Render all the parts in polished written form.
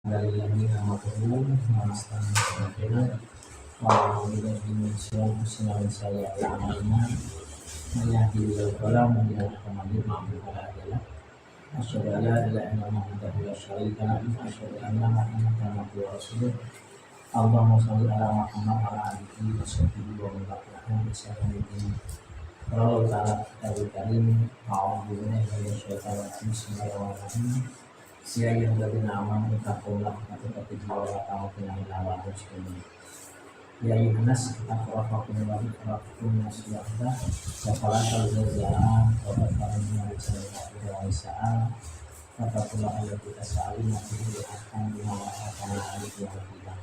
dari yang nahmaduhu wa nasta'inuhu wa na'udzu min syururi anfusina wa sayyi'ati a'malina may yahdihillahu fala mudilla lahu wa may yudlil fala hadiya lahu asyhadu an la ilaha illallah wahdahu la syarika lahu wa asyhadu anna muhammadan abduhu wa rasuluh. Allahumma shalli ala Muhammad wa ala alihi wa sahbihi wa man tabi'ahum bi ihsanin ila yaumil din. Allah Ta'ala Kitabul Karim, a'udzu billahi minasy syaithanir rajim. Bismillahirrahmanirrahim. Ya ayyuhalladzina amanu taqullaha haqqa tuqatih wa la tamutunna illa wa antum muslimun. Ya ayyuhan nas ittaqullaha rabbakum khalaqakum min nafsin wahidah wa khalaqa minha zawjaha wa bassa minhuma rijalan wa nisaa wattaqullaha alladzi tasaaluna bihi wal arham inna Allaha kana 'alaykum raqiba.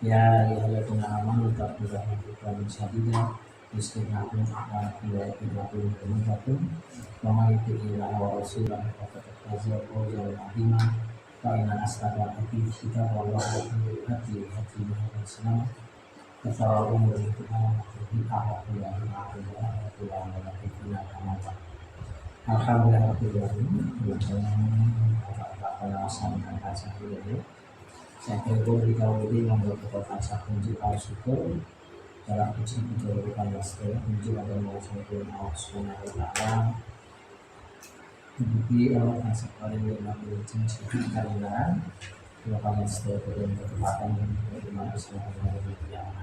Ya ayyuhalladzina amanu taqullaha haqqa tuqatih Bismillahirrahmanirrahim. Wa may yuti'illah wa rasulahu faqad faza fawzan 'azima. Fa inna asrafal hadiis kitabullah wa hadi Muhammad sallallahu alaihi wasallam. Saya kira di tahun ini membuat kota kunci syukur dalam puji-puji kepada Allah, puji pada Allah Subhanahu wa Ta'ala. Puji Allah yang sekali menikmati jenis kebenaran, kepada setiap kesempatan dari manusia yang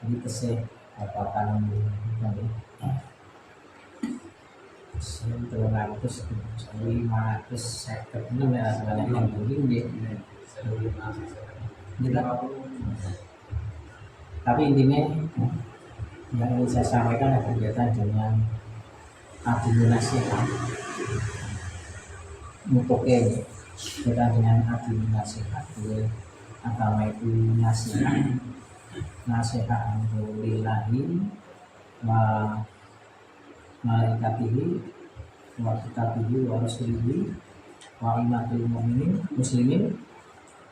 jadi kesehatan dari setelah 500 sektor ini adalah yang tinggi tapi intinya yang ingin saya sampaikan ada kegiatan dengan administrasi mutoke kita dengan administrasi agama itu nasihat lillahi wa malaikatihi wa kitabihi wa rasulihi wa imatul mu'minin muslimin.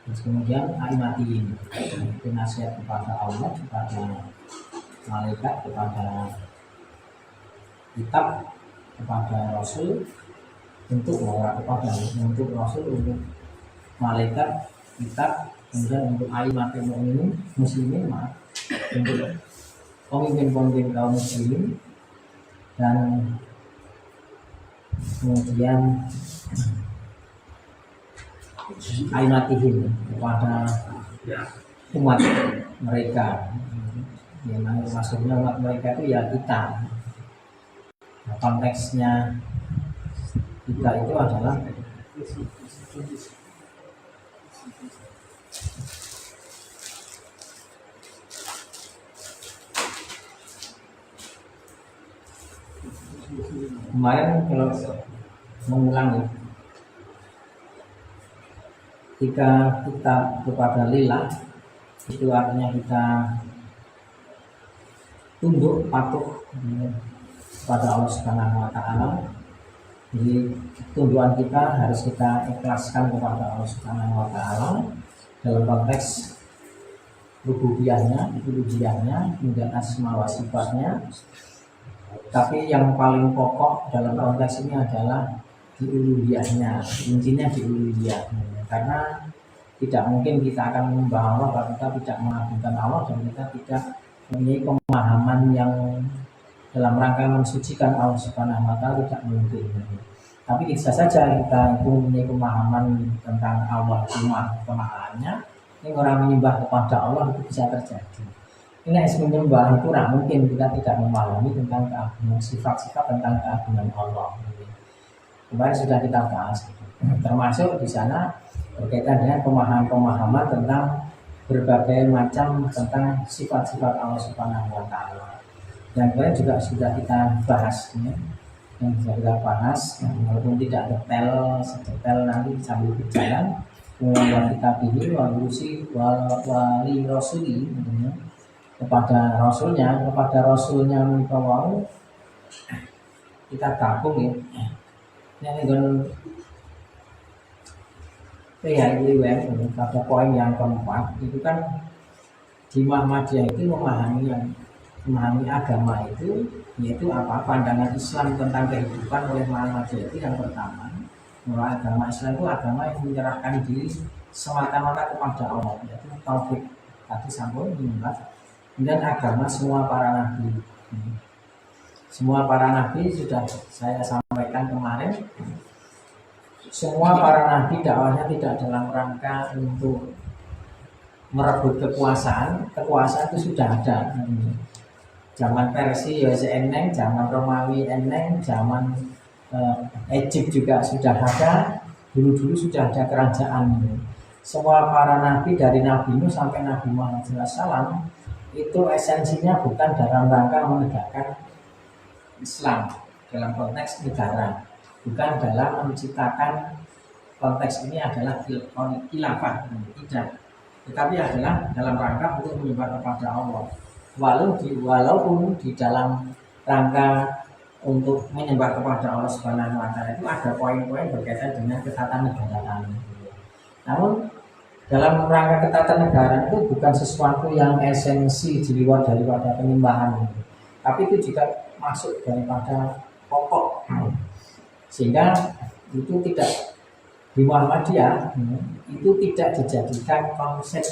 Terus kemudian aimatiin itu nasihat kepada Allah, kepada malaikat, kepada kitab, kepada Rasul, untuk Rasul, untuk malaikat, kitab, kemudian untuk aimatul mu'minin muslimin, untuk pemimpin-pemimpin kaum muslimin, dan kemudian aimatihim kepada umat mereka. Yang maksudnya umat mereka itu ya kita. Nah, konteksnya kita itu adalah kemarin kalau mengulangi jika kita kepada lillah itu artinya kita tunduk patuh kepada Allah Subhanahu wa Ta'ala. Jadi tundukan kita harus kita ikhlaskan kepada Allah Subhanahu wa Ta'ala dalam konteks rububiyahnya, uluhiyahnya, kemudian asma wa sifatnya. Tapi yang paling pokok dalam konteks ini adalah di uluhiyahnya, intinya di uluhiyahnya. Karena tidak mungkin kita akan menyembah Allah kalau kita tidak mengagungkan Allah dan kita tidak mempunyai pemahaman yang dalam rangka mensucikan Allah Subhanahu wa Ta'ala, tidak mungkin. Tapi bisa saja kita itu mempunyai pemahaman tentang Allah cuma pemahamannya. Ini orang menyembah kepada Allah itu bisa terjadi. Ini menyembah itu tidak mungkin kita tidak memahami tentang keagungan sifat-sifat tentang keagungan Allah. Kemarin sudah kita bahas, termasuk di sana berkaitan dengan pemahaman tentang berbagai macam tentang sifat-sifat Allah Subhanahu wa Ta'ala. Dan kemarin juga sudah kita bahas yang sudah kita bahas, walaupun tidak sedetail nanti sambil berjalan. Wa kitabihi wa wali rasuli, kepada rasulnya mengkawal kita gabung ya. Ini dengan pada poin yang keempat itu kan di Muhammadiyah itu memahami agama itu yaitu apa pandangan Islam tentang kehidupan oleh Muhammadiyah itu yang pertama bahwa agama Islam itu agama yang menyerahkan diri semata-mata kepada Allah, yaitu taufik tadi sampun menyembah. Kemudian agama semua para nabi. Semua para nabi sudah saya sampaikan kemarin. Semua para nabi dakwahnya tidak dalam rangka untuk merebut kekuasaan. Kekuasaan itu sudah ada. Zaman Persia ya eneng, zaman Romawi eneng, zaman Egypt juga sudah ada. Dulu-dulu sudah ada kerajaan. Semua para nabi dari Nabi Nuh sampai Nabi Muhammad SAW itu esensinya bukan dalam rangka menegakkan Islam dalam konteks negara, bukan dalam menciptakan konteks ini adalah khilafah, tidak, tetapi adalah dalam rangka untuk menyembah kepada Allah. Walaupun di dalam rangka untuk menyembah kepada Allah Subhanahu wa Ta'ala itu ada poin-poin berkaitan dengan ketatanegaraan. Namun dalam rangka ketatanegaraan itu bukan sesuatu yang esensi di luar daripada penyembahan, tapi itu juga masuk daripada pokok, sehingga itu tidak di Muhammadiyah itu tidak dijadikan konsep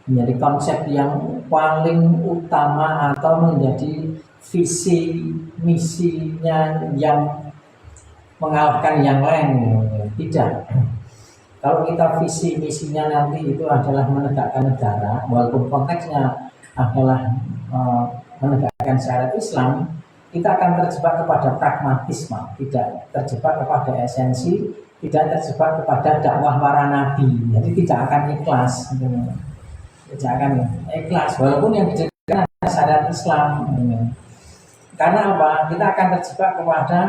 menjadi konsep yang paling utama atau menjadi visi misinya yang mengalahkan yang lain. Tidak. Kalau kita visi misinya nanti itu adalah menegakkan negara, walaupun konteksnya adalah menegakkan syariat Islam, kita akan terjebak kepada pragmatisme, tidak terjebak kepada esensi, tidak terjebak kepada dakwah para nabi. Jadi tidak akan ikhlas, tidak akan ikhlas, walaupun yang dijadikan adalah syariat Islam. Karena apa? Kita akan terjebak kepada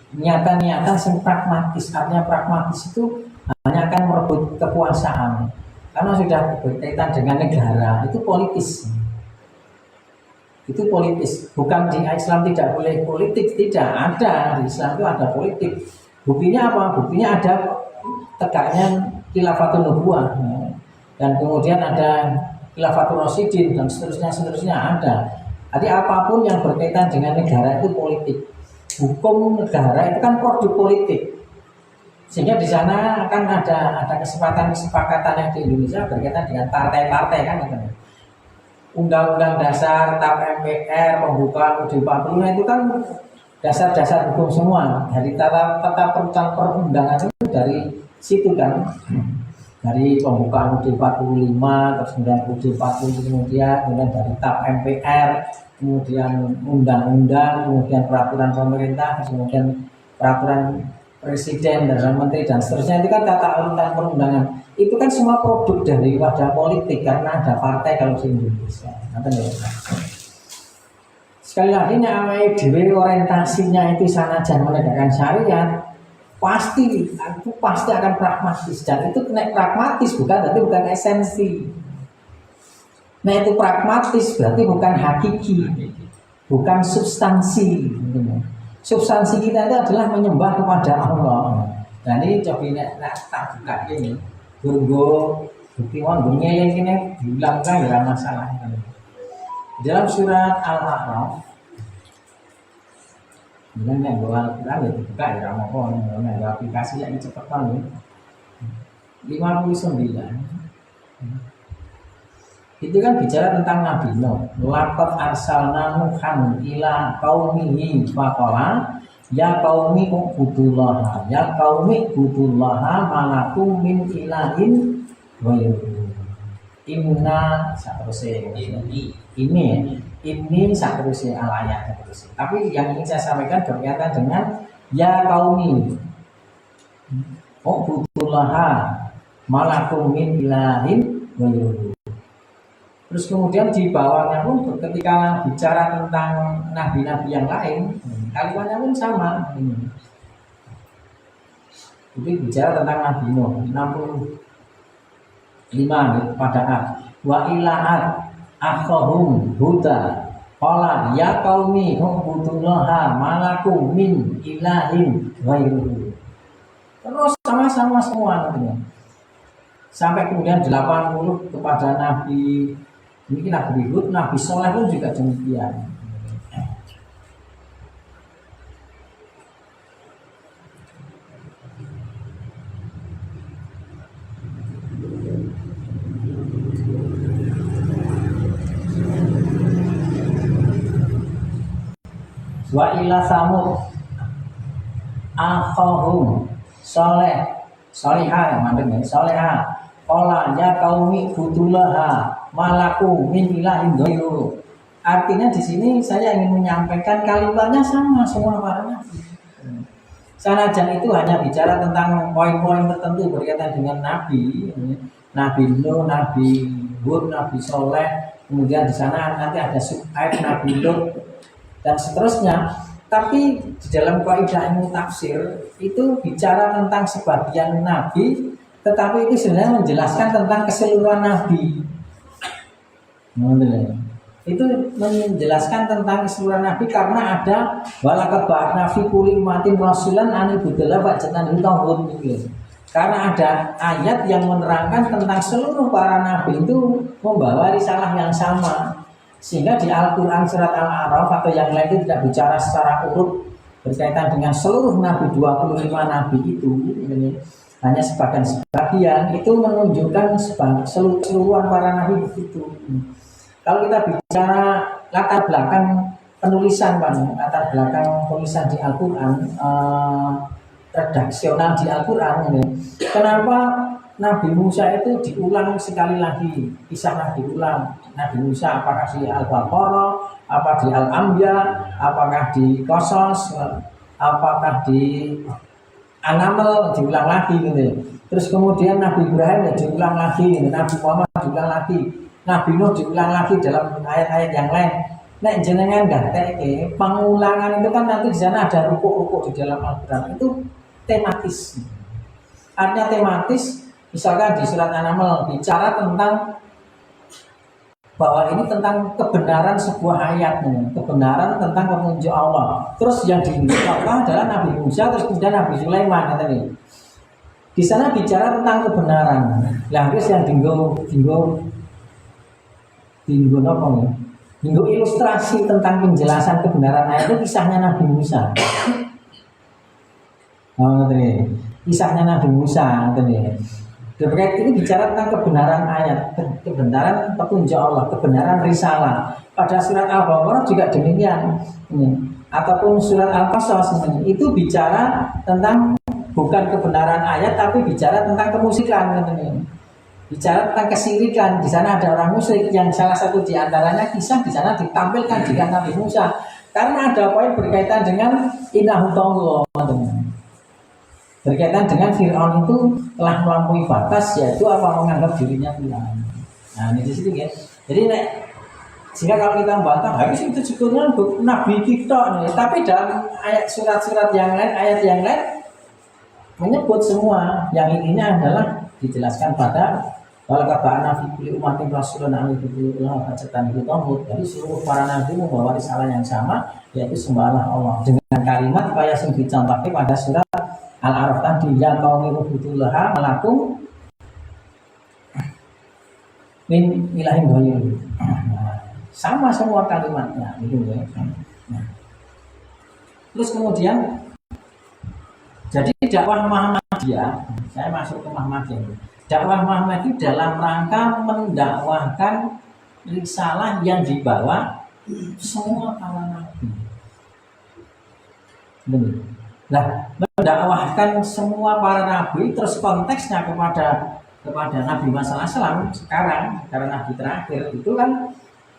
niatan-niatan yang pragmatis. Artinya pragmatis itu hanya akan merebut kekuasaan. Karena sudah berkaitan dengan negara, itu politis. Itu politis. Bukan di Islam tidak boleh politik, tidak ada. Di Islam itu ada politik. Buktinya apa? Buktinya ada tegaknya khilafatul nubuwah, dan kemudian ada khilafatul rasyidin dan seterusnya ada. Jadi apapun yang berkaitan dengan negara itu politik. Hukum negara itu kan produk politik, sehingga di sana akan ada kesepakatan yang di Indonesia berkaitan dengan partai-partai kan, Undang-Undang Dasar, TAP MPR, pembukaan UUD 45 itu kan dasar-dasar hukum semua. Dari tata perundangan itu dari situ kan, dari pembukaan UUD 45, terus kemudian UUD 40, kemudian dari TAP MPR, kemudian undang-undang, kemudian peraturan pemerintah, kemudian peraturan presiden dan menteri dan seterusnya. Itu kan tata urutan perundangan. Itu kan semua produk dari wadah politik karena ada partai kalau di Indonesia. Sekali lagi orientasinya itu sanajan menegakkan syariat, pasti akan pragmatis, dan itu kena pragmatis bukan esensi. Nah itu pragmatis berarti bukan hakiki, bukan substansi. Substansi kita itu adalah menyembah kepada Allah. Dan ini coba tak buka ini, gurgo bukti wong yang ini bilang kan ya masalah. Dalam surat Al-A'raf, dengan yang bawa Al-Quran ya dibuka ya mau ada aplikasi yang cepat banget. 59. Itu kan bicara tentang Nabi Nuh. Laqad arsalna Nuhan ila qaumihi faqala ya qaumi ubudullaha ya qaumi ubudullaha malakum min ilahin ghairuhu. Inna sakruse ini sakruse alayat terus. Tapi yang ingin saya sampaikan berkaitan dengan ya qaumi ubudullaha malakum min ilahin ghairuhu. Terus kemudian di bawahnya pun ketika bicara tentang nabi-nabi yang lain, kalimatnya pun sama. Jadi bicara tentang Nabi Nuh 65 pada A. Wa ila'at akhahum huda qala ya qaumi ubudullaha malakum min ilahin ghairuhu. Terus sama-sama semua nantinya. Sampai kemudian 80 kepada Nabi ini Nabi Hud, Nabi Soleh pun juga demikian. Wa ila samud akhahum solehah mandeng solehah qala ya qaumi butullaha malakum min ilahin ghairu. Artinya di sini saya ingin menyampaikan kalimatnya sama semua para nabi. Sanajan itu hanya bicara tentang poin-poin tertentu berkaitan dengan nabi, Nabi Nuh, Nabi Hud, Nabi Soleh, kemudian di sana nanti ada Syuaib, Nabi Lut dan seterusnya. Tapi di dalam kaidah ilmu tafsir itu bicara tentang sebagian nabi, tetapi itu sebenarnya menjelaskan tentang keseluruhan nabi. Itu menjelaskan tentang keseluruhan nabi karena ada walaqad ba'atsna fi kulli ummatin rasulan an ibudillah wajatan tauhid gitu. Karena ada ayat yang menerangkan tentang seluruh para nabi itu membawa risalah yang sama. Sehingga di Al-Qur'an surat Al-A'raf atau yang lain itu tidak bicara secara urut berkaitan dengan seluruh nabi 25 nabi itu hanya sebagian itu menunjukkan keseluruhan para nabi begitu. Kalau kita bicara latar belakang penulisan, latar belakang penulisan di Al-Quran, redaksional di Al-Quran ini, kenapa Nabi Musa itu diulang sekali lagi, kisahnya diulang. Nabi Musa apakah di Al-Baqarah, apa di Al-Anbiya, apakah di Qasas, apakah di An-Naml diulang lagi gitu. Terus kemudian Nabi Ibrahim diulang lagi, Nabi Muhammad diulang lagi. Nabi Nuh diulang lagi dalam ayat-ayat yang lain. Nek jenengan gatek pengulangan itu kan nanti di sana ada rukuk-rukuk di dalam Al-Qur'an itu tematis. Artinya tematis, misalkan di surat An-Naml bicara tentang bahwa ini tentang kebenaran sebuah ayat, kebenaran tentang petunjuk Allah. Terus yang diungkapkan adalah Nabi Musa, terus kemudian Nabi Sulaiman katanya. Di sana bicara tentang kebenaran. Lah terus yang tinggal apa ya? Minggu ilustrasi tentang penjelasan kebenaran ayat itu kisahnya Nabi Musa. Kisahnya Nabi Musa, Berkait ini bicara tentang kebenaran ayat, kebenaran petunjuk Allah, kebenaran risalah. Pada surat Al-Baqarah juga demikian. Ataupun surat Al-Qasas itu bicara tentang bukan kebenaran ayat, tapi bicara tentang kemusikan. Bicara tentang kesirikan, di sana ada orang musyrik yang salah satu di antaranya kisah di sana ditampilkan dengan Nabi Musa. Karena ada poin berkaitan dengan innahu ta'ala. Berkaitan dengan Fir'aun itu telah melampaui batas, yaitu apa menganggap dirinya Tuhan. Nah ini di sini ya. Jadi sehingga kalau kita membantah habis itu sebetulnya Nabi kita, tapi dalam ayat surat-surat yang lain, ayat yang lain menyebut semua yang intinya adalah dijelaskan pada walaqad ba'atsna fi kulli ummatin rasulan an i'budullaha wajatan tauhid. Jadi seluruh para nabi membawa risalah yang sama, yaitu sembahlah Allah dengan kalimat kaya sing dicontohke pada surat Al-A'raf tadi, ya qaumi ubudullaha malakum min ilahin ghairu. Sama semua kalimatnya gitu ya. Terus kemudian jadi dakwah Muhammadiyah, saya masuk ke Muhammadiyah. Dakwah Muhammadiyah dalam rangka mendakwahkan risalah yang dibawa semua para nabi. Nah, mendakwahkan semua para nabi terus konteksnya kepada Nabi Muhammad SAW sekarang karena nabi terakhir itu kan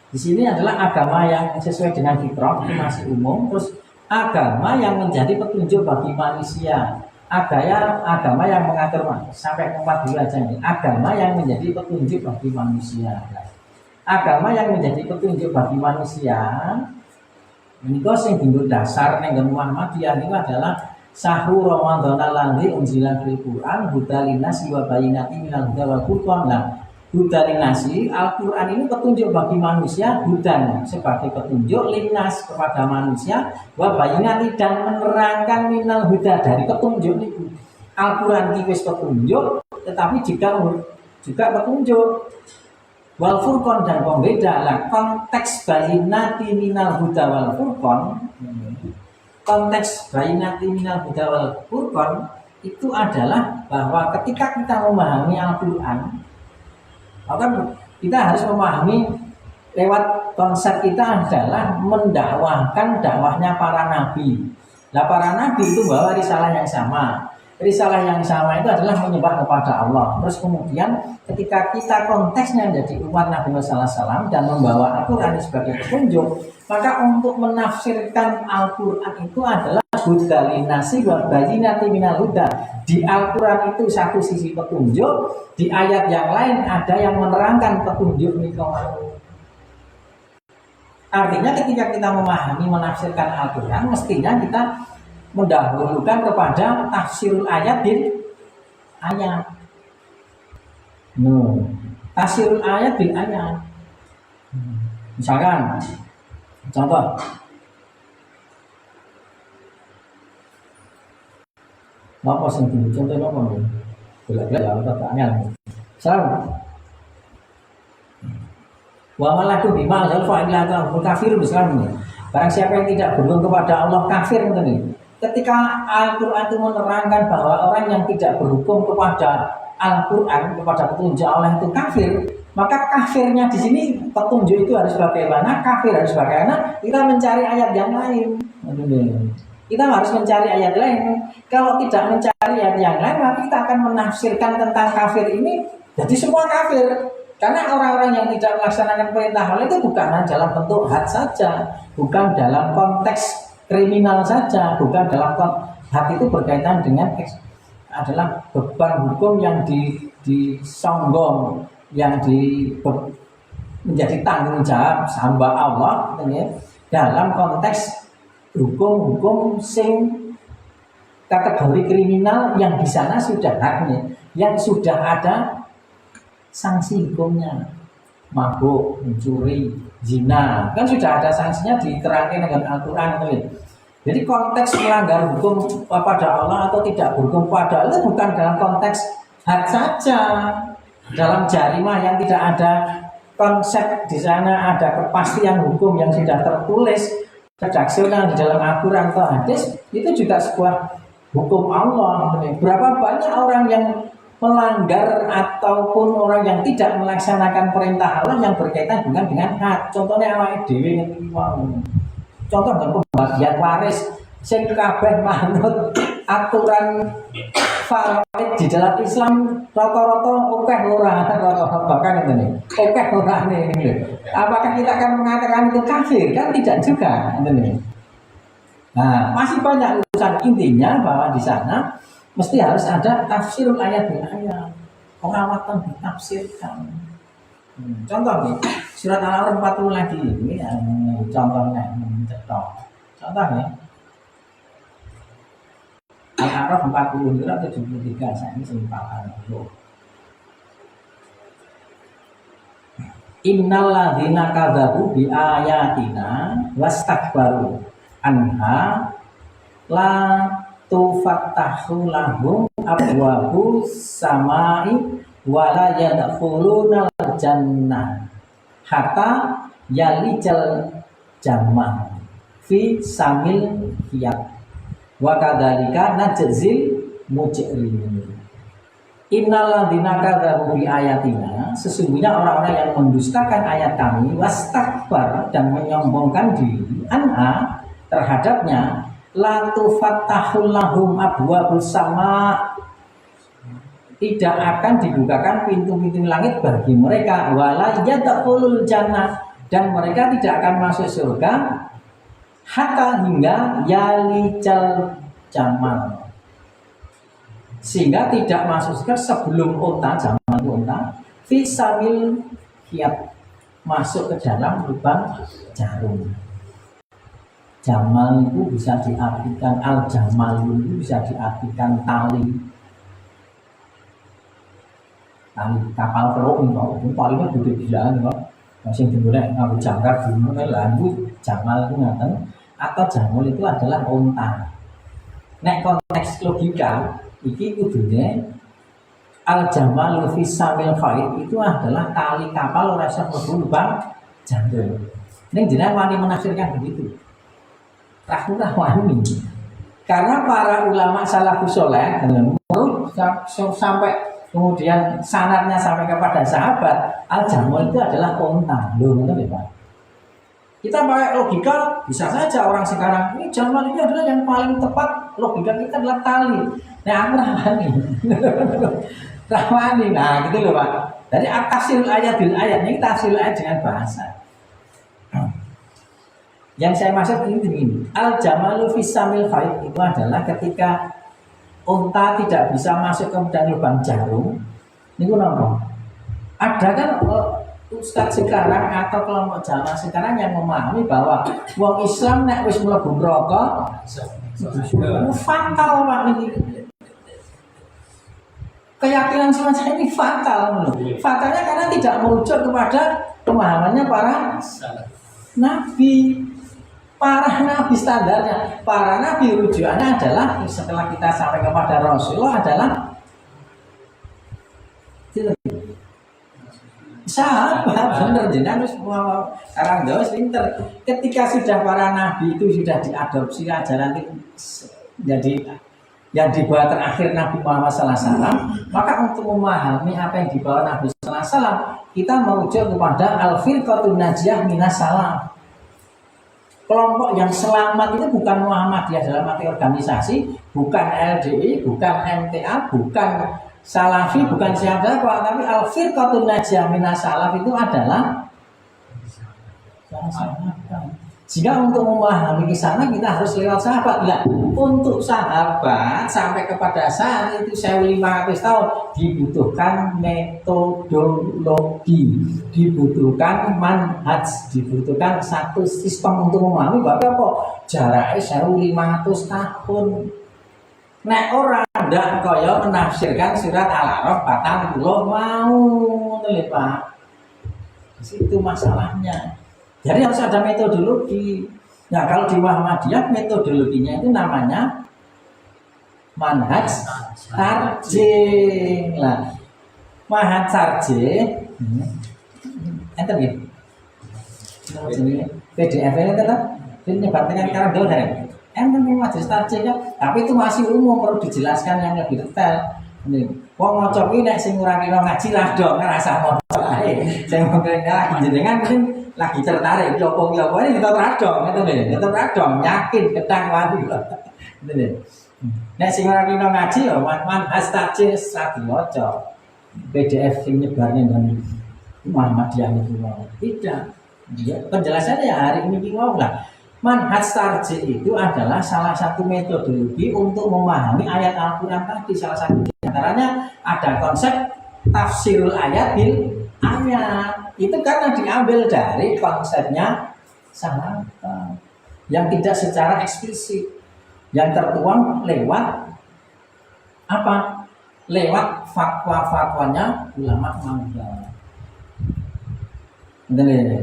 di sini adalah agama yang sesuai dengan fitrah, itu masih umum. Terus agama yang menjadi petunjuk bagi manusia. Agama yang mengatur sampai keempat dulu aja nih. Agama yang menjadi petunjuk bagi manusia. Agama yang menjadi petunjuk bagi manusia. Ini kok sing dinggo dasar ning Muhammadiyah niku adalah sahur Ramadan alladzi unzila fil Qur'an hudal linnasi wa bayyinatin minal huda wal furqan. Hudal linnasi, Al-Qur'an ini petunjuk bagi manusia, hudan sebagai petunjuk linnas kepada manusia, wa bayyinatin dan menerangkan minal huda dari petunjuk itu. Al-Qur'an iki wis petunjuk, tetapi juga petunjuk. Wal furqan dan pembeda. Lah konteks bayyinati minal huda wal furqan, konteks bayyinati minal huda wal furqan itu adalah bahwa ketika kita memahami Al-Qur'an, maka kita harus memahami lewat konsep kita adalah mendakwahkan dakwahnya para nabi. Nah, para nabi itu bawa risalah yang sama. Risalah yang sama itu adalah menyembah kepada Allah. Terus kemudian ketika kita konteksnya jadi umat Nabi Muhammad SAW dan membawa Al-Quran sebagai petunjuk, maka untuk menafsirkan Al-Quran itu adalah hudalinasi wa bayyinati minal huda. Di Al-Quran itu satu sisi petunjuk, di ayat yang lain ada yang menerangkan petunjuk itu. Artinya ketika kita memahami menafsirkan Al-Quran, mestinya kita mendahulukan kepada tafsirul ayat bil ayat. Tafsirul ayat bil ayat. Misalkan, contoh, apa sih contohnya apa nih? Bila-bila pertanyaan. Salam. Wa malaku bima zalfa illa kafir misalnya. Barang siapa yang tidak berdoa kepada Allah kafir nih. Ketika Al-Quran itu menerangkan bahwa orang yang tidak berhukum kepada Al-Quran, kepada petunjuk Allah itu kafir, maka kafirnya di sini petunjuk itu harus bagaimana? Kafir harus bagaimana? Kita mencari ayat yang lain. Kita harus mencari ayat lain. Kalau tidak mencari ayat yang lain, maka kita akan menafsirkan tentang kafir ini jadi semua kafir. Karena orang-orang yang tidak melaksanakan perintah Allah itu bukan dalam bentuk had saja, bukan dalam konteks kriminal saja, bukan dalam hati itu berkaitan dengan adalah beban hukum yang disonggong, yang menjadi tanggung jawab hamba Allah ya, dalam konteks hukum-hukum sing kategori kriminal yang di sana sudah haknya, yang sudah ada sanksi hukumnya, mabuk, mencuri, zina, kan sudah ada sanksinya diterangkan dengan Al-Quran itu. Jadi konteks melanggar hukum kepada Allah atau tidak berhukum kepada Allah bukan dalam konteks had saja, dalam jarimah yang tidak ada konsep di sana, ada kepastian hukum yang sudah tertulis redaksional di dalam Al-Quran atau hadis, itu juga sebuah hukum Allah. Berapa banyak orang yang melanggar ataupun orang yang tidak melaksanakan perintah Allah yang berkaitan dengan had. Contohnya awake dhewe contoh dengan pembagian waris sing kabeh manut aturan faraid di dalam Islam rata-rata akeh ora bahkan ini akeh ora ini. Apakah kita akan mengatakan itu kafir? Kan tidak juga ini. Nah, masih banyak urusan. Intinya bahwa di sana mesti harus ada tafsirul ayat bil ayat, pengamatan ditafsirkan. Contoh nih, surat Al-A'raf 40 lagi ini contohnya contohnya Al-A'raf 40 atau 73 saya ini sempatan dulu. Innal ladzina kadzabu bi ayatina wastakbaru anha la tufattahu lahum abwabu samai wala yadkhuluna jannah hatta yalijal jamal fi samil hiyat wa kadzalika najzil mujrimin. Innal ladzina kadzabu bi ayatina, sesungguhnya orang-orang yang mendustakan ayat kami wastakbar dan menyombongkan diri anha terhadapnya la tufattahul lahum abwabus sama, tidak akan dibukakan pintu-pintu langit bagi mereka, wala yadkhulul jannah, dan mereka tidak akan masuk surga hatta hingga yalijal jamal, sehingga tidak masuk surga sebelum unta, jamal unta, fisamil hiyat, masuk ke dalam lubang jarum. Jamal itu bisa diartikan al-jamal itu bisa diartikan tali kapal perut itu palingnya gede gila nih, masih dimulai ngaku jangkar dimulai lalu jamal itu ngaten, atau jamal itu adalah unta. Nek konteks logika iki kudunya al jamal fi samil khair itu adalah tali kapal ora iso mlebu lubang jarum. Ning jenengan wani menafsirkan begitu. Rahullah wani. Karena para ulama salafus saleh sampai kemudian sanadnya sampai kepada sahabat, al-jamal itu adalah unta. Loh, betul ya Pak? Kita pakai logika, bisa saja orang sekarang ini zaman ini adalah yang paling tepat, logika kita adalah tali. Nah aku ramani, ramani, nah gitu loh Pak. Jadi tafsir ayat bil ayat ini tafsir ayat dengan bahasa. Yang saya maksud ini begini, al jamalu fisamil faid itu adalah ketika unta tidak bisa masuk ke dalam lubang jarum. Ini kenapa? Ada kan Ustadz sekarang atau kelompok jamaah sekarang yang memahami bahwa wong Islam nek wis mlebu neraka fatal Pak ini. Keyakinan semacam ini fatal. Fatalnya karena tidak merujuk kepada pemahamannya para nabi. Para nabi standarnya, para nabi rujukannya adalah setelah kita sampai kepada Rasulullah adalah sahabat, bener jenengan wis sekarang terus pinter. Ketika sudah para nabi itu sudah diadopsi ajaran itu jadi yang dibawa terakhir Nabi Muhammad SAW, maka untuk memahami apa yang dibawa Nabi SAW, kita merujuk kepada al-firqatun najiyah minas salam. Kelompok yang selamat itu bukan Muhammadiyah dalam arti organisasi, bukan LDI, bukan MTA, bukan Salafi, bukan siapa, tapi al-firqatun najiyah minas salaf itu adalah sahabat. Jika untuk memahami ke sana kita harus lewat sahabat. Nah, untuk sahabat sampai kepada saat itu 1500 tahun dibutuhkan metodologi, dibutuhkan manhaj, dibutuhkan satu sistem untuk memahami bahwa kok jaraknya 1500 tahun. Nek orang ndak kaya menafsirkan surat Al-A'raf 40 mau ngelih Pak. Itu masalahnya. Jadi harus ada metodologi. Nah kalau di Muhammadiyah metodologinya itu namanya manhaj tarjih. Nah, manhaj tarjih enter gitu. PDF ini adalah ini nyebarkan sekarang dulu dari enter nih majelis tarjih kan. Tapi itu masih umum, perlu dijelaskan yang lebih detail. Ini wong maca iki nek sing ora kira ngaji lah dong rasa maca ae. Sing mung kira jenengan mungkin lagi tertarik jopo-jopo ini kita teradong gitu nih, kita teradong yakin ketang wadi gitu nih. Nek sing ora kira ngaji ya manhaj tarjih sak diwaca. PDF sing nyebarnya dan Muhammadiyah itu tidak. Dia penjelasannya ya hari ini mau lah. Manhaj tarjih itu adalah salah satu metodologi untuk memahami ayat Al-Quran tadi. Salah satu di antaranya ada konsep tafsirul ayat bil ayat. Itu karena diambil dari konsepnya sahabat yang tidak secara eksplisit, yang tertuang lewat apa? Lewat fatwa-fatwanya ulama mazhab.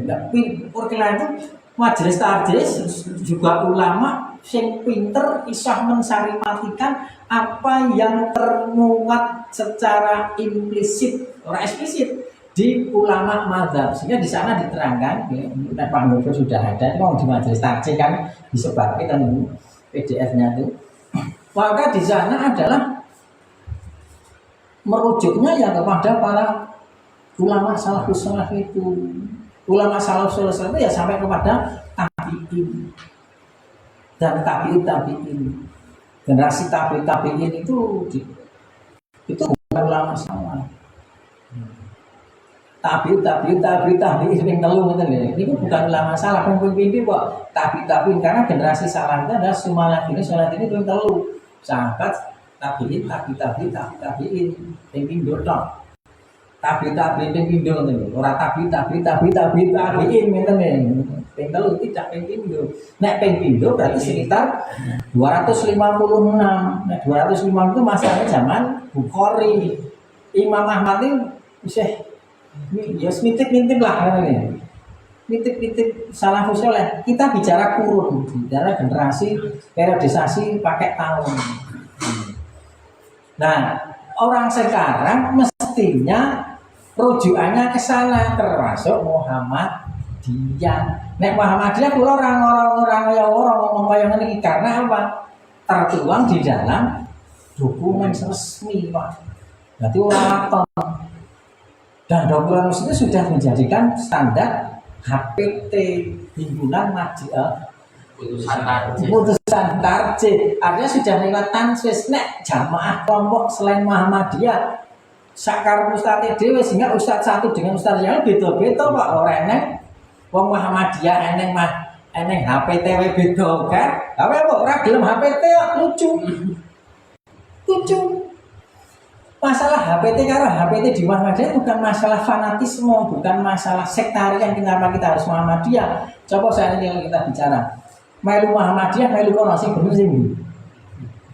Tapi perkiraan itu majelis tarjih juga ulama yang pinter isah mensarimatkan apa yang termuat secara implisit orang eksplisit di ulama mazhab, sehingga di sana diterangkan ya, Pak Nurul sudah ada mau di majelis tarjih kan disebarkan PDF-nya itu. Maka di sana adalah merujuknya ya kepada para ulama salafus salaf itu. Ulama salafus salaf itu ya sampai kepada tabi'in dan tabi'in. Generasi tabi'in itu bukan ulama salaf. Tabi'in yang telu ngoten lho. Ini bukan ulama salaf yang pimpin kok. Tabi'in karena generasi salaf itu adalah sumalafine salat ini yang telu. Sahabat tabi'in yang pindho tok. Tabi'in yang pindho ngoten lho. Ora tabi'in ngoten lho. Ping telu tidak ping pindho. Nek ping pindho berarti sekitar 256. Nah 256 itu masalahnya zaman Bukhari. Imam Ahmad itu isih ya ngintip lah ini. Ngintip salafus saleh. Kita bicara kurun, bicara generasi, periodisasi pakai tahun. Nah, orang sekarang mestinya rujukannya ke sana termasuk Muhammadiyah. Nek Muhammadiyah kula orang ngomong kaya ngene karena apa? Tertuang di dalam dokumen resmi, Pak. Berarti ora waton. Dan dokumen itu sudah menjadikan standar HPT himpunan putusan tarjih artinya sudah lewat tansis. Nek jamaah kelompok selain Muhammadiyah sakar ustadz dewe sehingga ustadz satu dengan ustadz yang beda-beda Pak. Orang eneng wong Muhammadiyah eneng HPT beda kan. Tapi apa orang gelem HPT lucu. Masalah HPT karo HPT di Muhammadiyah bukan masalah fanatisme, bukan masalah sektarian kenapa kita harus Muhammadiyah. Coba saya ini kita bicara. Melu Muhammadiyah, melu kono sing bener sing.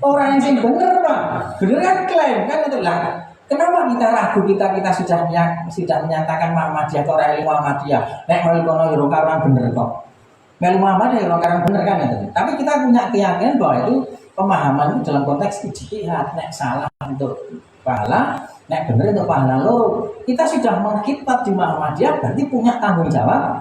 Orang yang sing bener Pak. Bener kan klaim kan itu lah. Kenapa kita ragu kita sudah menyatakan Muhammadiyah atau orang Muhammadiyah. Nek melu kono yo orang bener kok. Melu Muhammadiyah orang bener kan itu. Tapi kita punya keyakinan bahwa itu pemahaman itu dalam konteks ijtihad. Nek salah untuk pahala, nek bener untuk pahala loro. Kita sudah mengkhidmat di Muhammadiyah berarti punya tanggung jawab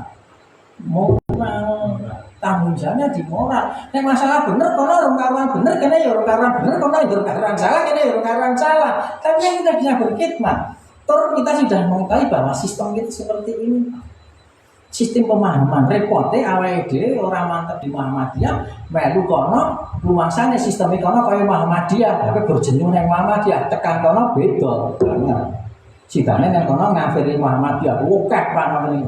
moral. Tanggung jawabnya di moral. Nek masalah bener kono orang karuan bener kene ya orang karuan bener kono ya orang karuan salah kene ya orang karuan salah. Tapi kita bisa berkhidmat. Terus kita sudah mengetahui bahwa sistem kita seperti ini. Sistem pemahaman repotnya awake dhewe orang mantep di Muhammadiyah melu kono rumangsane sistem kono kaya Muhammadiyah tapi berjenuh nang Muhammadiyah tekan kono beda banget sidane nang kono ngafiri Muhammadiyah akeh panamane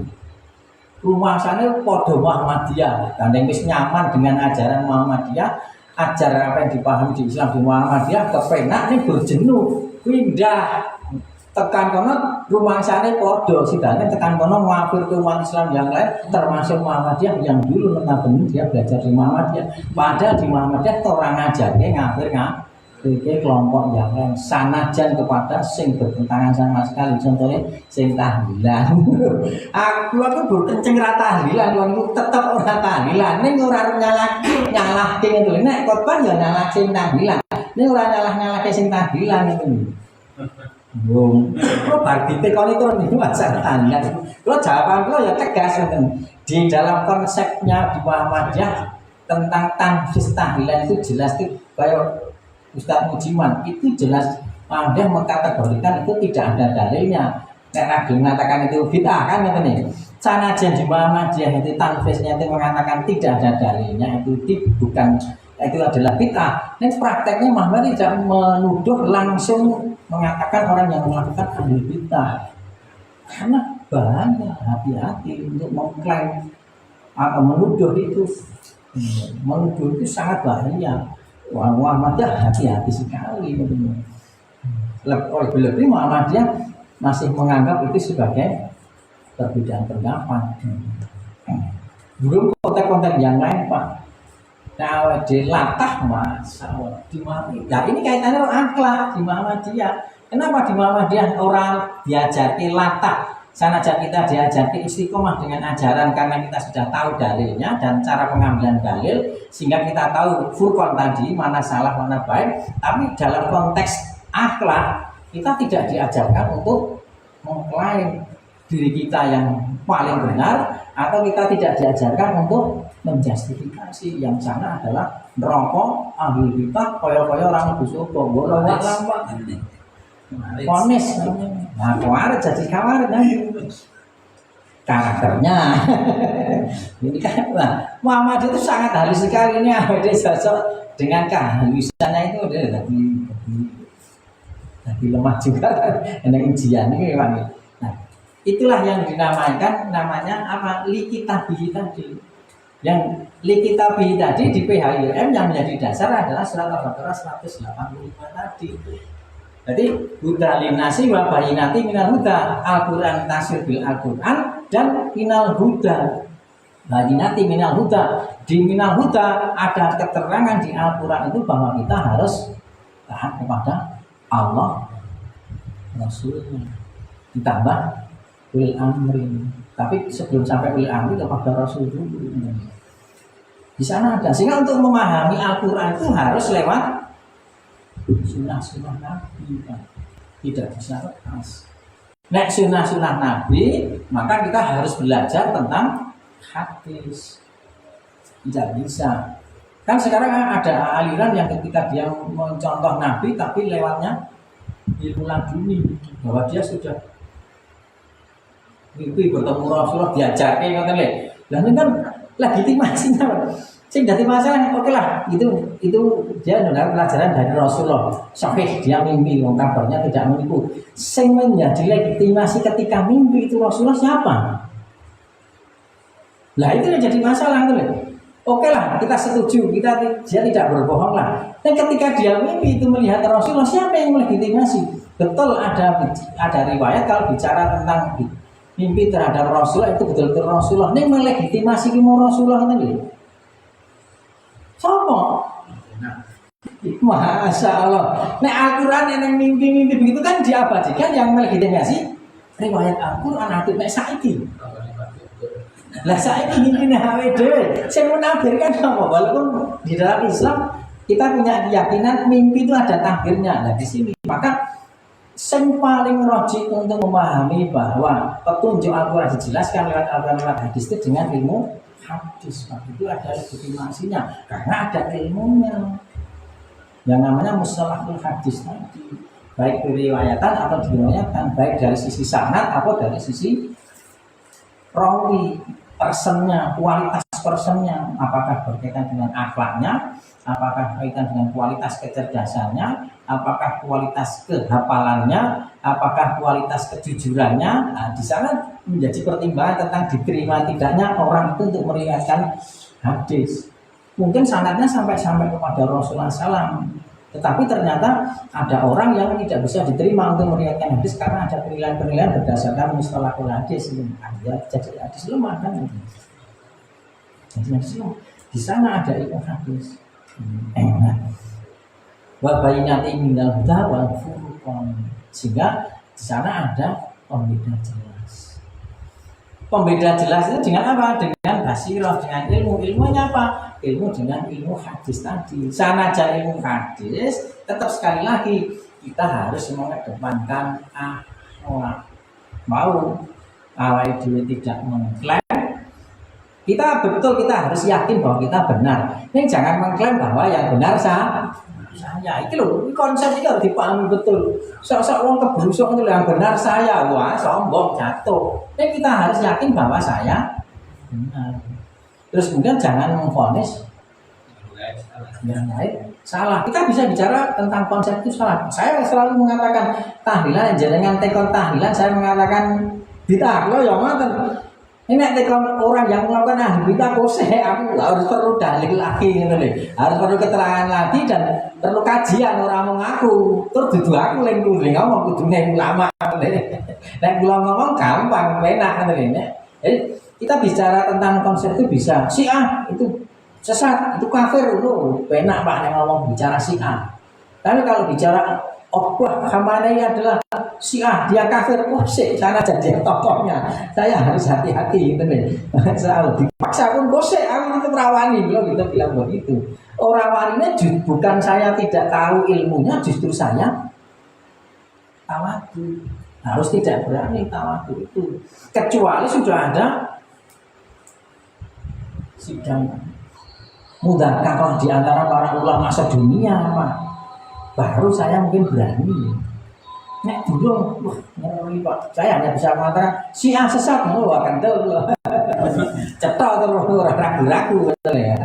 rumangsane padha Muhammadiyah dan wis nyaman dengan ajaran Muhammadiyah ajaran apa yang dipahami di Islam di Muhammadiyah kepenak ning berjenuh pindah tekan kono rumangsane padha sidane tekan kono ngafir ke umat Islam yang lain termasuk Muhammadiyah yang dulu notabene dia belajar di Muhammadiyah padahal di Muhammadiyah orang ngajarke ngafir kelompok yang lain sanajan kepada sing bertentangan sama sekali contohnya sing tahlilan aku berkenceng ra tahlilan aku tetep ora tahlilan ning ora nyalahke itu nek khotbah ya nyalahke sing tahlilan ning ora nyalahke sing tahlilan itu. Lo berarti tekon itu nih masalah tanya. Lo jawaban lo ya tegas kan. Di dalam konsepnya di Muhammadiyah tentang tanfis tahlilan itu jelas tuh kayak Ustaz Mujiman itu jelas Muhammadiyah mengkategorikan itu tidak ada dalilnya. Nek Nabi mengatakan itu bid'ah kan katanya. Sanajan di Muhammadiyah itu tanfisnya itu mengatakan tidak ada dalilnya itu bukan itu adalah bid'ah. Dan prakteknya Muhammadiyah tidak menuduh langsung mengatakan orang yang melakukan ahli bid'ah karena bahaya hati-hati untuk mengklaim atau menuduh itu sangat bahaya. Muhammadiyah hati-hati sekali lebih Muhammadiyah masih menganggap itu sebagai perbedaan pendapat belum konteks-konteks yang lain Pak. Nah, di latah masalah di Muhammadiyah. Nah, ini kaitannya akhlak di Muhammadiyah. Kenapa di Muhammadiyah orang diajari latah? Sanajan kita diajari istiqomah dengan ajaran karena kita sudah tahu dalilnya dan cara pengambilan dalil sehingga kita tahu furqan tadi mana salah mana baik. Tapi dalam konteks akhlak kita tidak diajarkan untuk mengklaim diri kita yang paling benar atau kita tidak diajarkan untuk menjustifikasi yang sana adalah neraka ahli bid'ah kaya-kaya orang busuk bolong lama ponis nah kemarin jadi kemarin karakternya ini kan Muhammad itu sangat halus sekali ini ada sosok dengan kehalusannya itu udah jadi lemah juga ada ujian ini memang. Nah itulah yang namanya apa likitabihi tadi. Yang likitabihi tadi di PHIM yang menjadi dasar adalah surat Al-Baqarah 185 tadi. Jadi huda linnasi wa bayyinati minal huda, Al-Qur'an tasir bil Al-Qur'an dan minal huda. Bayyinati minal huda. Di minal huda ada keterangan di Al-Qur'an itu bahwa kita harus taat kepada Allah Rasulnya. Ditambah ulil amri. Tapi sebelum sampai ulil amri kepada Rasul dulu. Di sana ada. Sehingga untuk memahami Al-Qur'an itu harus lewat sunnah-sunnah Nabi kan? Tidak bisa lepas. Nek sunnah-sunnah Nabi, maka kita harus belajar tentang hadis. Tidak bisa. Kan sekarang ada aliran yang ketika dia mencontoh Nabi, tapi lewatnya ilmu laduni, bahwa dia sudah mimpi bertemu Rasulullah diajarke ngoten lho. Lah ini kan legitimasinya sing dadi masalah oke lah itu dia mendapat pelajaran dari Rasulullah sahih dia mimpi wong kabarnya tidak menipu sing menjadi legitimasi ketika mimpi itu Rasulullah siapa? Lah itu yang jadi masalah itu loh. Oke lah kita setuju dia tidak berbohong lah. Dan ketika dia mimpi itu melihat Rasulullah siapa yang melegitimasi? Betul ada riwayat kalau bicara tentang mimpi terhadap Rasulullah itu betul-betul Rasulullah ini melegitimasi ilmu Rasulullah itu. Sopo? Masya Allah. Nah Al-Quran yang mimpi-mimpi begitu kan diabadikan yang melegitimasi riwayat Al-Quran Habib Mek Saiki. Lah saiki mimpi HWD. Saya menafsirkan apa? Walaupun di dalam Islam kita punya keyakinan mimpi itu ada takdirnya. Nah di sini maka yang paling rajin untuk memahami bahwa petunjuk Al-Quran dijelaskan lewat Al-Quran lewat hadis itu dengan ilmu hadis. Itu ada legitimasinya karena ada ilmunya yang namanya mustalahul hadis tadi, baik diriwayatkan atau diriwayatkan, baik dari sisi sanad atau dari sisi rawi, personnya, kualitas personnya, apakah berkaitan dengan akhlaknya, apakah berkaitan dengan kualitas kecerdasannya, apakah kualitas kehafalannya, apakah kualitas kejujurannya. Nah, di sana menjadi pertimbangan tentang diterima tidaknya orang itu untuk meriwayatkan hadis. Mungkin sanadnya sampai kepada Rasulullah SAW, tetapi ternyata ada orang yang tidak bisa diterima untuk meriwayatkan hadis karena ada penilaian-penilaian berdasarkan mustalahul hadis. Jadi hadis lemah kan? Jadi hadis lemah. Di sana ada ilmu hadis. Wa bayyinatin minal huda wal furqan. Sehingga di sana ada pembeda jelas. Pembeda jelas itu dengan apa? Dengan basirah, dengan ilmu. Ilmunya apa? Ilmu dengan ilmu hadis tadi. Sana aja ilmu hadis, tetap sekali lagi kita harus mengedepankan akhlak. Mau awal itu tidak mengklaim, kita harus yakin bahwa kita benar. Ini jangan mengklaim bahwa yang benar saya. Itu loh, konsep ini harus dipahami betul. Sok-sok orang kebrusuk itu yang benar saya, wah sombong jatuh. Ini kita harus yakin bahwa saya benar. Terus kemudian jangan memvonis yang lain salah. Kita bisa bicara tentang konsep itu salah. Saya selalu mengatakan tahlilan, jenengan tekon tahlilan, saya mengatakan bid'ah. Lo yang ngoten. Ini tekon orang yang melakukan ahli bid'ah kose, aku harus perlu dalil lagi gitu nih. Harus perlu keterangan lagi dan perlu kajian orang mengaku. Terus dudu aku lagi ngomong kudune ulama. Nek kula ngomong gampang, enak gitu nih. Jadi kita bicara tentang konsep itu bisa. Syiah itu sesat, itu kafir, itu enak Pak yang ngomong bicara Syiah. Tapi kalau bicara Khamenei adalah Syiah, dia kafir, sana jadi tokohnya. Saya harus hati-hati gitu nih. Saya dipaksa pun aku itu merawani, belum kita bilang begitu. Orang waninya bukan saya tidak tahu ilmunya, justru saya tawadu. Harus tidak berani tawadu itu. Kecuali sudah ada sidang mudzakarah di antara para ulama sedunia, Pak. Baru saya mungkin berani. Nek dulu, Pak, saya hanya bisa mengatakan Syiah sesat, akan tahu. Cetok terus ragu-ragu betul ya.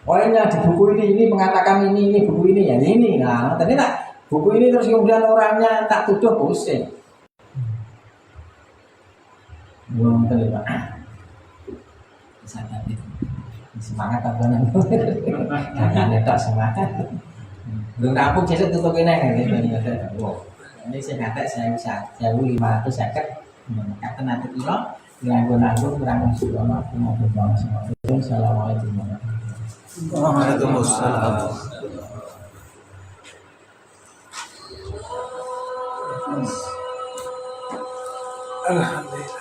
Pokoknya di buku ini mengatakan ini buku ini ya ini. Nah, ternyata buku ini terus kemudian orangnya tak tuduh pusing. Belum terlibat. Semangat apa nih? Jangan tak semangat. Belum rampung besok tutup ini kan? Ini saya kata saya bisa 1.550 kata nanti kilo yang nanggung kurang sebelum aku mau berdoa semua. Assalamualaikum warahmatullahi wabarakatuh. Alhamdulillah.